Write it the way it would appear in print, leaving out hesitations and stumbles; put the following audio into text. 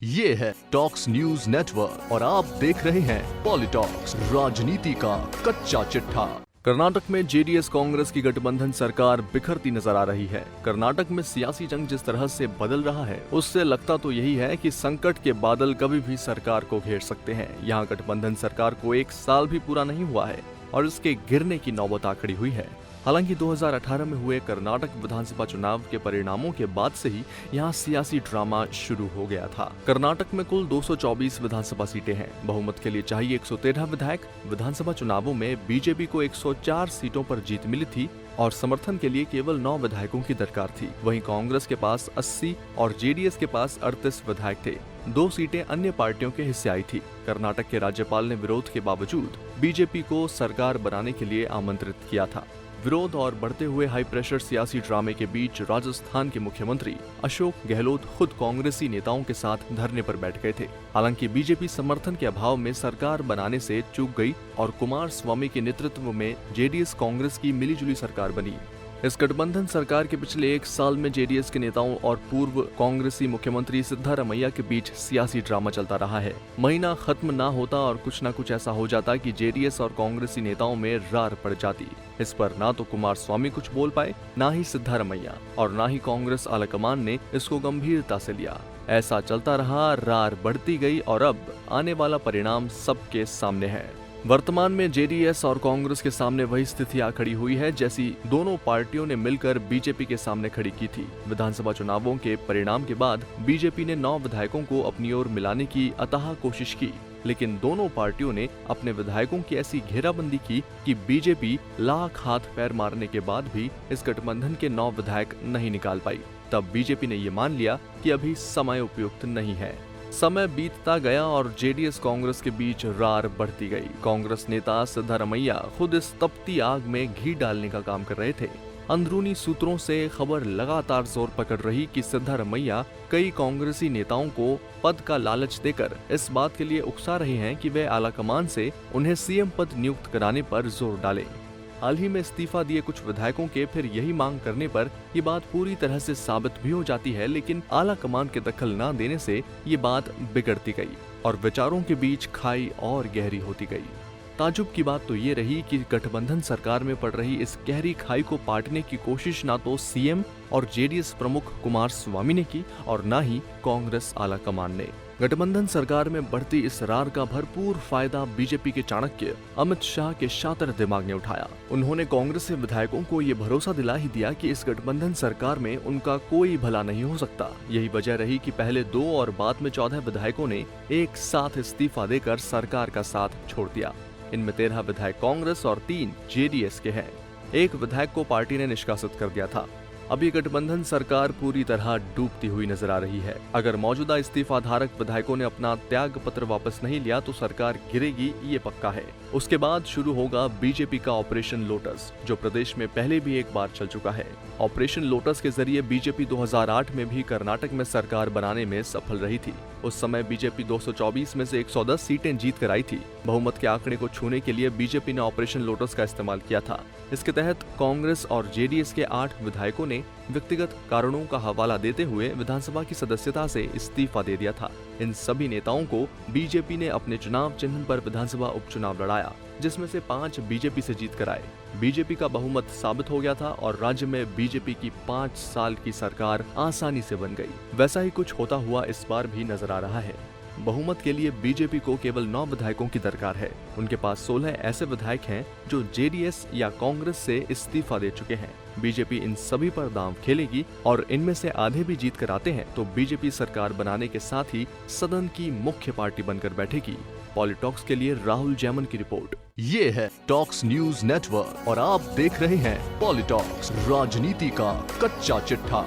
ये है talks news network और आप देख रहे हैं पॉलिटॉक्स, राजनीति का कच्चा चिट्ठा। कर्नाटक में जेडीएस कांग्रेस की गठबंधन सरकार बिखरती नजर आ रही है। कर्नाटक में सियासी जंग जिस तरह से बदल रहा है, उससे लगता तो यही है कि संकट के बादल कभी भी सरकार को घेर सकते हैं। यहाँ गठबंधन सरकार को 1 साल भी पूरा नहीं हुआ है और इसके गिरने की नौबत आ खड़ी हुई है। हालांकि 2018 में हुए कर्नाटक विधानसभा चुनाव के परिणामों के बाद से ही यहाँ सियासी ड्रामा शुरू हो गया था। कर्नाटक में कुल 224 विधानसभा सीटें हैं। बहुमत के लिए चाहिए 113 विधायक। विधानसभा चुनावों में बीजेपी को 104 सीटों पर जीत मिली थी और समर्थन के लिए केवल 9 विधायकों की दरकार थी। वहीं कांग्रेस के पास 80 और जेडीएस के पास 38 विधायक थे। 2 सीटें अन्य पार्टियों के हिस्से आई थी। कर्नाटक के राज्यपाल ने विरोध के बावजूद बीजेपी को सरकार बनाने के लिए आमंत्रित किया था। विरोध और बढ़ते हुए हाई प्रेशर सियासी ड्रामे के बीच राजस्थान के मुख्यमंत्री अशोक गहलोत खुद कांग्रेसी नेताओं के साथ धरने पर बैठ गए थे। हालांकि बीजेपी समर्थन के अभाव में सरकार बनाने से चूक गई और कुमार स्वामी के नेतृत्व में जेडीएस कांग्रेस की मिलीजुली सरकार बनी। इस गठबंधन सरकार के पिछले 1 साल में जेडीएस के नेताओं और पूर्व कांग्रेसी मुख्यमंत्री सिद्धारमैया के बीच सियासी ड्रामा चलता रहा है। महीना खत्म ना होता और कुछ न कुछ ऐसा हो जाता कि जेडीएस और कांग्रेसी नेताओं में रार पड़ जाती। इस पर ना तो कुमार स्वामी कुछ बोल पाए, ना ही सिद्धारमैया, और ना ही कांग्रेस आलाकमान ने इसको गंभीरता से लिया। ऐसा चलता रहा, रार बढ़ती गई और अब आने वाला परिणाम सबके सामने है। वर्तमान में जेडीएस और कांग्रेस के सामने वही स्थिति आ खड़ी हुई है जैसी दोनों पार्टियों ने मिलकर बीजेपी के सामने खड़ी की थी। विधानसभा चुनावों के परिणाम के बाद बीजेपी ने 9 विधायकों को अपनी ओर मिलाने की अथाह कोशिश की, लेकिन दोनों पार्टियों ने अपने विधायकों की ऐसी घेराबंदी की कि बीजेपी लाख हाथ पैर मारने के बाद भी इस गठबंधन के 9 विधायक नहीं निकाल पाई। तब बीजेपी ने ये मान लिया कि अभी समय उपयुक्त नहीं है। समय बीतता गया और जेडीएस कांग्रेस के बीच रार बढ़ती गई। कांग्रेस नेता सिद्धारमैया खुद इस तपती आग में घी डालने का काम कर रहे थे। अंदरूनी सूत्रों से खबर लगातार जोर पकड़ रही कि सिद्धारमैया कई कांग्रेसी नेताओं को पद का लालच देकर इस बात के लिए उकसा रहे हैं कि वे आलाकमान से उन्हें सीएम पद नियुक्त कराने पर जोर डालें। हाल ही में इस्तीफा दिए कुछ विधायकों के फिर यही मांग करने पर ये बात पूरी तरह से साबित भी हो जाती है, लेकिन आला कमान के दखल न देने से ये बात बिगड़ती गई और विचारों के बीच खाई और गहरी होती गई। ताजुब की बात तो ये रही कि गठबंधन सरकार में पड़ रही इस गहरी खाई को पाटने की कोशिश ना तो सीएम और जेडीएस प्रमुख कुमार स्वामी ने की और न ही कांग्रेस आला कमान ने। गठबंधन सरकार में बढ़ती इस रार का भरपूर फायदा बीजेपी के चाणक्य अमित शाह के शातिर दिमाग ने उठाया। उन्होंने कांग्रेस के विधायकों को ये भरोसा दिला ही दिया कि इस गठबंधन सरकार में उनका कोई भला नहीं हो सकता। यही वजह रही कि पहले 2 और बाद में 14 विधायकों ने एक साथ इस्तीफा देकर सरकार का साथ छोड़ दिया। इनमें 13 विधायक कांग्रेस और 3 जेडीएस के हैं। 1 विधायक को पार्टी ने निष्कासित कर दिया था। अब ये गठबंधन सरकार पूरी तरह डूबती हुई नजर आ रही है। अगर मौजूदा इस्तीफा धारक विधायकों ने अपना त्याग पत्र वापस नहीं लिया तो सरकार गिरेगी, ये पक्का है। उसके बाद शुरू होगा बीजेपी का ऑपरेशन लोटस, जो प्रदेश में पहले भी एक बार चल चुका है। ऑपरेशन लोटस के जरिए बीजेपी 2008 में भी कर्नाटक में सरकार बनाने में सफल रही थी। उस समय बीजेपी 224 में से 110 सीटें जीत कर आई थी। बहुमत के आंकड़े को छूने के लिए बीजेपी ने ऑपरेशन लोटस का इस्तेमाल किया था। इसके तहत कांग्रेस और जेडीएस के 8 विधायकों ने व्यक्तिगत कारणों का हवाला देते हुए विधानसभा की सदस्यता से इस्तीफा दे दिया था। इन सभी नेताओं को बीजेपी ने अपने चुनाव चिन्ह पर विधानसभा उपचुनाव लड़ाया, जिसमें से 5 बीजेपी से जीत कर आए। बीजेपी का बहुमत साबित हो गया था और राज्य में बीजेपी की 5 साल की सरकार आसानी से बन गई। वैसा ही कुछ होता हुआ इस बार भी नजर आ रहा है। बहुमत के लिए बीजेपी को केवल 9 विधायकों की दरकार है। उनके पास 16 ऐसे विधायक हैं जो जेडीएस या कांग्रेस से इस्तीफा दे चुके हैं। बीजेपी इन सभी पर दांव खेलेगी और इनमें से आधे भी जीत कर आते हैं तो बीजेपी सरकार बनाने के साथ ही सदन की मुख्य पार्टी बनकर बैठेगी। पॉलिटॉक्स के लिए राहुल जैमन की रिपोर्ट। ये है टॉक्स न्यूज नेटवर्क और आप देख रहे हैं पॉलिटॉक्स, राजनीति का कच्चा चिट्ठा।